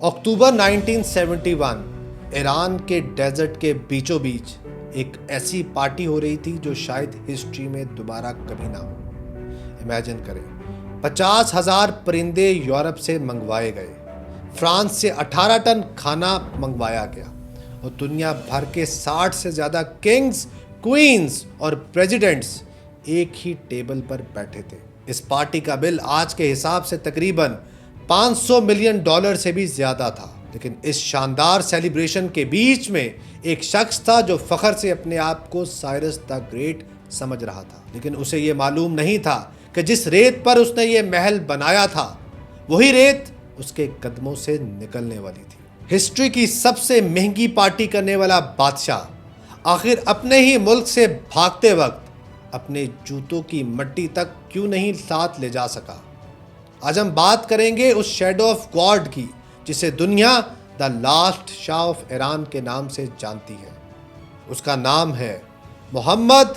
اکتوبر 1971 ایران کے ڈیزرٹ کے بیچوں بیچ ایک ایسی پارٹی ہو رہی تھی جو شاید ہسٹری میں دوبارہ کبھی نہ ہو۔ امیجن کریں، 50,000 پرندے یورپ سے منگوائے گئے، فرانس سے 18 ٹن کھانا منگوایا گیا اور دنیا بھر کے 60 سے زیادہ کنگز، کوئینز اور پریزیڈنٹس ایک ہی ٹیبل پر بیٹھے تھے۔ اس پارٹی کا بل آج کے حساب سے تقریباً $500 ملین سے بھی زیادہ تھا، لیکن اس شاندار سیلیبریشن کے بیچ میں ایک شخص تھا جو فخر سے اپنے آپ کو سائرس دا گریٹ سمجھ رہا تھا، لیکن اسے یہ معلوم نہیں تھا کہ جس ریت پر اس نے یہ محل بنایا تھا وہی ریت اس کے قدموں سے نکلنے والی تھی۔ ہسٹری کی سب سے مہنگی پارٹی کرنے والا بادشاہ آخر اپنے ہی ملک سے بھاگتے وقت اپنے جوتوں کی مٹی تک کیوں نہیں ساتھ لے جا سکا؟ آج ہم بات کریں گے اس شیڈو آف گاڈ کی جسے دنیا the last Shah of Iran کے نام سے جانتی ہے۔ اس کا نام ہے محمد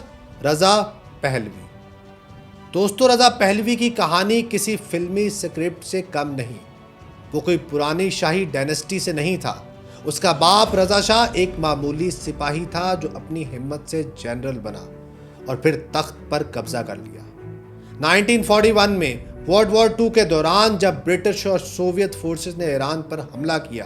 رضا پہلوی۔ دوستو، رضا پہلوی کی کہانی کسی فلمی سکرپٹ سے کم نہیں۔ وہ کوئی پرانی شاہی ڈائنسٹی سے نہیں تھا۔ اس کا باپ رضا شاہ ایک معمولی سپاہی تھا جو اپنی ہمت سے جنرل بنا اور پھر تخت پر قبضہ کر لیا۔ 1941 میں ورلڈ وار 2 کے دوران جب برٹش اور سوویت فورسز نے ایران پر حملہ کیا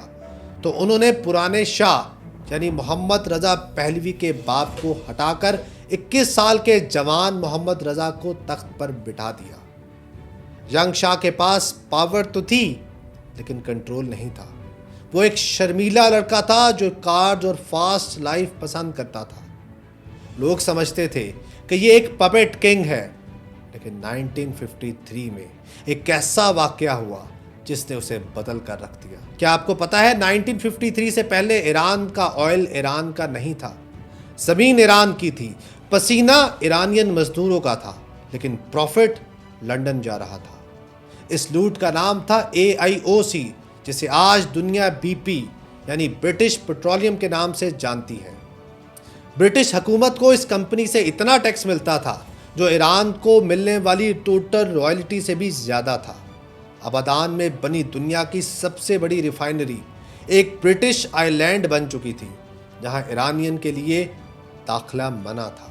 تو انہوں نے پرانے شاہ یعنی محمد رضا پہلوی کے باپ کو ہٹا کر 21 سال کے جوان محمد رضا کو تخت پر بٹھا دیا۔ ینگ شاہ کے پاس پاور تو تھی لیکن کنٹرول نہیں تھا۔ وہ ایک شرمیلا لڑکا تھا جو کارڈز اور فاسٹ لائف پسند کرتا تھا۔ لوگ سمجھتے تھے کہ یہ ایک پپیٹ کنگ ہے، لیکن 1953 میں ایک ایسا واقعہ ہوا جس نے اسے بدل کر رکھ دیا۔ کیا آپ کو پتا ہے 1953 سے پہلے ایران کا آئل ایران کا نہیں تھا، زمین ایران کی تھی، پسینہ ایرانین مزدوروں کا تھا، لیکن پروفٹ لنڈن جا رہا تھا۔ اس لوٹ کا نام تھا AIOC، جسے آج دنیا BP یعنی برٹش پیٹرولیم کے نام سے جانتی ہے۔ برٹش حکومت کو اس کمپنی سے اتنا ٹیکس ملتا تھا جو ایران کو ملنے والی ٹوٹل رائلٹی سے بھی زیادہ تھا۔ ابادان میں بنی دنیا کی سب سے بڑی ریفائنری ایک برٹش آئی لینڈ بن چکی تھی جہاں ایرانین کے لیے داخلہ منع تھا۔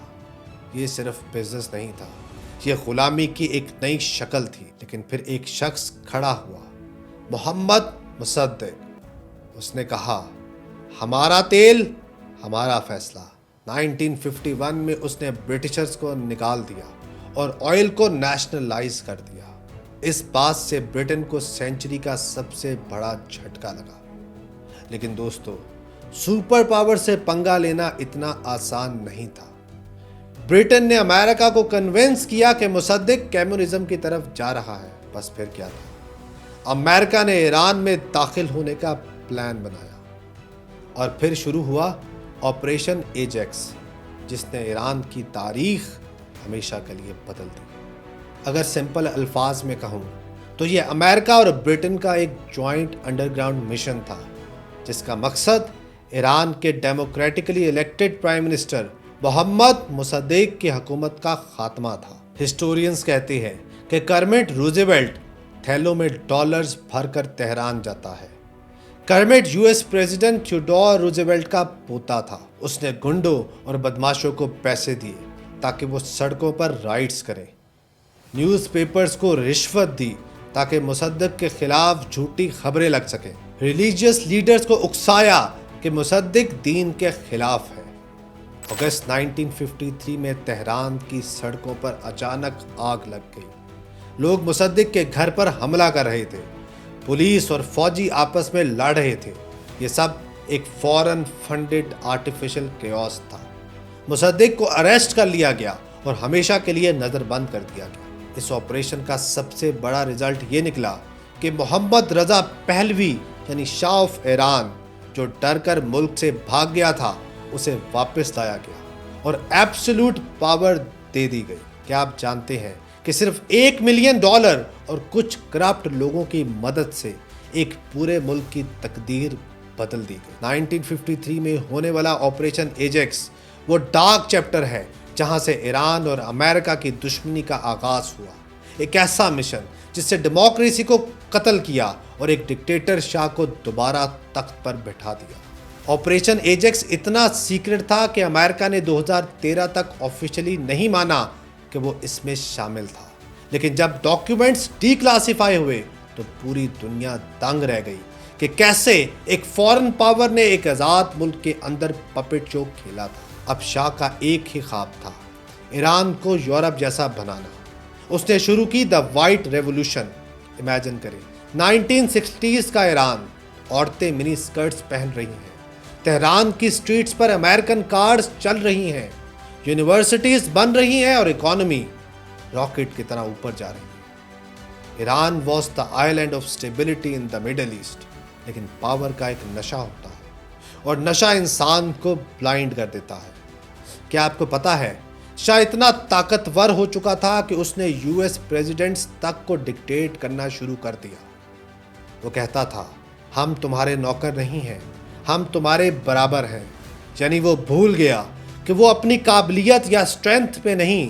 یہ صرف بزنس نہیں تھا، یہ غلامی کی ایک نئی شکل تھی۔ لیکن پھر ایک شخص کھڑا ہوا، محمد مصدق۔ اس نے کہا، ہمارا تیل، ہمارا فیصلہ۔ 1951 میں اس نے برٹشرز کو نکال دیا اور آئل کو نیشنلائز کر دیا۔ اس بات سے برٹن کو سینچری کا سب سے بڑا جھٹکا لگا۔ لیکن دوستو، سپر پاور سے پنگا لینا اتنا آسان نہیں تھا۔ برٹن نے امریکہ کو کنونس کیا کہ مصدق کمیونزم کی طرف جا رہا ہے۔ بس پھر کیا تھا؟ امریکہ نے ایران میں داخل ہونے کا پلان بنایا اور پھر شروع ہوا آپریشن ایجیکس، جس نے ایران کی تاریخ ہمیشہ کے لیے بدل دی۔ اگر سمپل الفاظ میں کہوں تو یہ امریکہ اور برٹن کا ایک جوائنٹ انڈر گراؤنڈ مشن تھا جس کا مقصد ایران کے ڈیموکریٹکلی الیکٹڈ پرائم منسٹر محمد مصدق کی حکومت کا خاتمہ تھا۔ ہسٹورینز کہتے ہیں کہ کرمٹ روزویلٹ تھیلوں میں ڈالرز بھر کر تہران جاتا ہے۔ کرمٹ US پریزیڈنٹ تھیوڈور روزویلٹ کا پوتا تھا۔ اس نے گنڈوں اور بدماشوں کو پیسے دیے تاکہ وہ سڑکوں پر رائٹس کریں، نیوز پیپرز کو رشوت دی تاکہ مصدق کے خلاف جھوٹی خبریں لگ سکیں، ریلیجیس لیڈرز کو اکسایا کہ مصدق دین کے خلاف ہے۔ اگست 1953 میں تہران کی سڑکوں پر اچانک آگ لگ گئی۔ لوگ مصدق کے گھر پر حملہ کر رہے تھے، پولیس اور فوجی آپس میں لڑ رہے تھے۔ یہ سب ایک فورن فنڈڈ آرٹیفیشل کیوس تھا۔ مصدق کو اریسٹ کر لیا گیا اور ہمیشہ کے لیے نظر بند کر دیا گیا۔ اس آپریشن کا سب سے بڑا رزلٹ یہ نکلا کہ محمد رضا پہلوی یعنی شاہ آف ایران، جو ڈر کر ملک سے بھاگ گیا تھا، اسے واپس لایا گیا اور ایبسولوٹ پاور دے دی گئی۔ کیا آپ جانتے ہیں کہ صرف $1 ملین اور کچھ کرپٹ لوگوں کی مدد سے ایک پورے ملک کی تقدیر بدل دی گئی؟ 1953 میں ہونے والا آپریشن ایجیکس وہ ڈارک چیپٹر ہے جہاں سے ایران اور امریکہ کی دشمنی کا آغاز ہوا۔ ایک ایسا مشن جس سے ڈیموکریسی کو قتل کیا اور ایک ڈکٹیٹر شاہ کو دوبارہ تخت پر بٹھا دیا۔ آپریشن ایجیکس اتنا سیکرٹ تھا کہ امریکہ نے 2013 تک آفیشلی نہیں مانا کہ وہ اس میں شامل تھا، لیکن جب ڈاکیومنٹس ڈی کلاسیفائی ہوئے تو پوری دنیا دنگ رہ گئی کہ کیسے ایک فورن پاور نے ایک آزاد ملک کے اندر پپٹ شو کھیلا تھا۔ اب شاہ کا ایک ہی خواب تھا، ایران کو یورپ جیسا بنانا۔ اس نے شروع کی دا وائٹ ریولوشن۔ امیجن کریں 1960s کا ایران، عورتیں منی سکرٹس پہن رہی ہیں، تہران کی سٹریٹس پر امریکن کارز چل رہی ہیں، یونیورسٹیز بن رہی ہیں اور اکانومی راکٹ کی طرح اوپر جا رہی ہے۔ Iran was the island of stability in the middle east. لیکن پاور کا ایک نشہ ہوتا ہے اور نشہ انسان کو بلائنڈ کر دیتا ہے۔ کیا آپ کو پتا ہے شاہ اتنا طاقتور ہو چکا تھا کہ اس نے یو ایس پریزیڈنٹس تک کو ڈکٹیٹ کرنا شروع کر دیا۔ وہ کہتا تھا ہم تمہارے نوکر نہیں ہیں، ہم تمہارے برابر ہیں۔ یعنی وہ بھول گیا کہ وہ اپنی قابلیت یا اسٹرینتھ پہ نہیں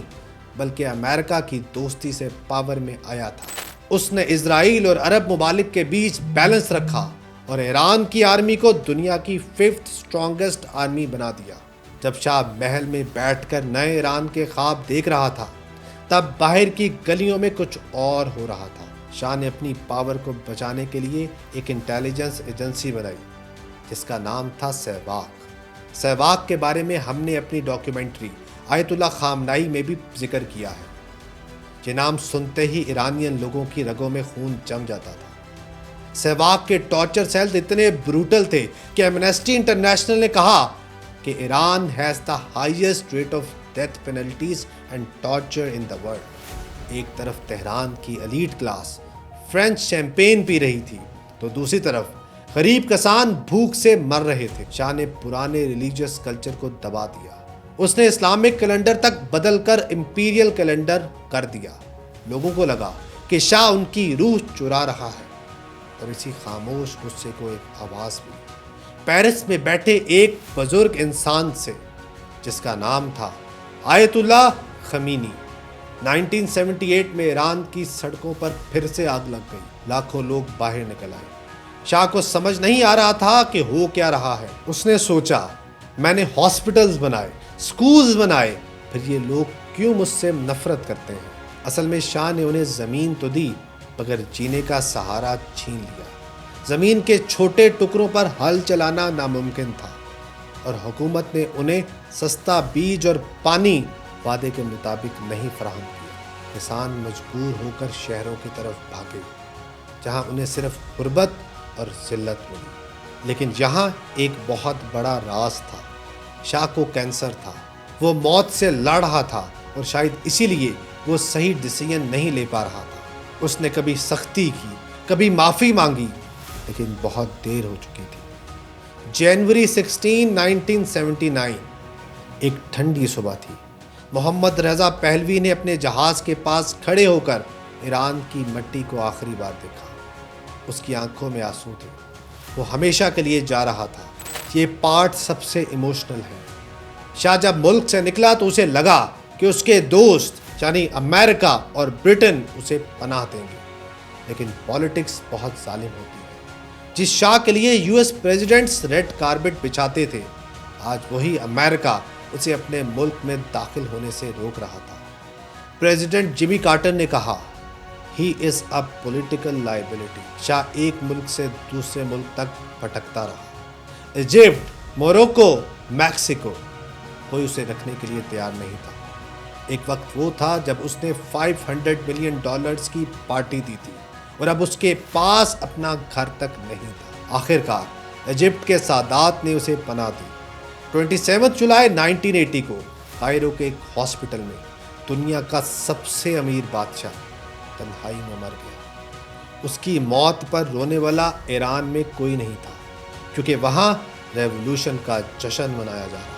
بلکہ امریکہ کی دوستی سے پاور میں آیا تھا۔ اس نے اسرائیل اور عرب ممالک کے بیچ بیلنس رکھا اور ایران کی آرمی کو دنیا کی 5th اسٹرانگسٹ آرمی بنا دیا۔ جب شاہ محل میں بیٹھ کر نئے ایران کے خواب دیکھ رہا تھا تب باہر کی گلیوں میں کچھ اور ہو رہا تھا۔ شاہ نے اپنی پاور کو بچانے کے لیے ایک انٹیلیجنس ایجنسی بنائی جس کا نام تھا سہواگ۔ سہواگ کے بارے میں ہم نے اپنی ڈاکیومنٹری آیت اللہ خامنائی میں بھی ذکر کیا ہے۔ یہ نام سنتے ہی ایرانین لوگوں کی رگوں میں خون جم جاتا تھا۔ سہواگ کے ٹارچر سیلز اتنے بروٹل تھے کہ ایمنسٹی انٹرنیشنل نے کہا کہ Iran has the highest rate of death penalties and torture in the world. ایک طرف تہران کی ایلیٹ کلاس فرینچ شیمپین پی رہی تھی تو دوسری طرف غریب کسان بھوک سے مر رہے تھے۔ شاہ نے پرانے ریلیجیس کلچر کو دبا دیا۔ اس نے اسلامک کیلنڈر تک بدل کر امپیریل کیلنڈر کر دیا۔ لوگوں کو لگا کہ شاہ ان کی روح چرا رہا ہے، اور اسی خاموش غصے کو ایک آواز ملی پیرس میں بیٹھے ایک بزرگ انسان سے جس کا نام تھا آیت اللہ خمینی۔ 1978 میں ایران کی سڑکوں پر پھر سے آگ لگ گئی، لاکھوں لوگ باہر نکل آئے۔ شاہ کو سمجھ نہیں آ رہا تھا کہ ہو کیا رہا ہے۔ اس نے سوچا میں نے ہاسپٹلز بنائے، سکولز بنائے، پھر یہ لوگ کیوں مجھ سے نفرت کرتے ہیں؟ اصل میں شاہ نے انہیں زمین تو دی مگر جینے کا سہارا چھین لیا۔ زمین کے چھوٹے ٹکڑوں پر ہل چلانا ناممکن تھا اور حکومت نے انہیں سستا بیج اور پانی وعدے کے مطابق نہیں فراہم کیا۔ کسان مجبور ہو کر شہروں کی طرف بھاگے جہاں انہیں صرف غربت اور ذلت ملی۔ لیکن یہاں ایک بہت بڑا راز تھا۔ شاہ کو کینسر تھا، وہ موت سے لڑ رہا تھا اور شاید اسی لیے وہ صحیح ڈیسیژن نہیں لے پا رہا تھا۔ اس نے کبھی سختی کی، کبھی معافی مانگی، لیکن بہت دیر ہو چکی تھی۔ جنوری 16 1979 ایک ٹھنڈی صبح تھی۔ محمد رضا پہلوی نے اپنے جہاز کے پاس کھڑے ہو کر ایران کی مٹی کو آخری بار دیکھا۔ اس کی آنکھوں میں آنسو تھے، وہ ہمیشہ کے لیے جا رہا تھا۔ یہ پارٹ سب سے ایموشنل ہے۔ شاہ جب ملک سے نکلا تو اسے لگا کہ اس کے دوست یعنی امریکہ اور برٹن اسے پناہ دیں گے، لیکن پالیٹکس بہت ظالم ہوتی ہے۔ جس شاہ کے لیے U S presidents red carpet بچھاتے تھے، آج وہی امریکہ اسے اپنے ملک میں داخل ہونے سے روک رہا تھا۔ پریزیڈنٹ جمی کارٹر نے کہا ہی از اے پولیٹیکل لائبلٹی۔ شاہ ایک ملک سے دوسرے ملک تک بھٹکتا رہا۔ ایجپٹ، موروکو، میکسیکو، کوئی اسے رکھنے کے لیے تیار نہیں تھا۔ ایک وقت وہ تھا جب اس نے $500 ملین کی پارٹی دی تھی اور اب اس کے پاس اپنا گھر تک نہیں تھا۔ آخر کار ایجپٹ کے سادات نے اسے پناہ دی۔ 27 جولائی 1980 کو کائرو کے ایک ہاسپٹل میں دنیا کا سب سے امیر بادشاہ تنہائی میں مر گیا۔ اس کی موت پر رونے والا ایران میں کوئی نہیں تھا کیونکہ وہاں ریولوشن کا جشن منایا جا رہا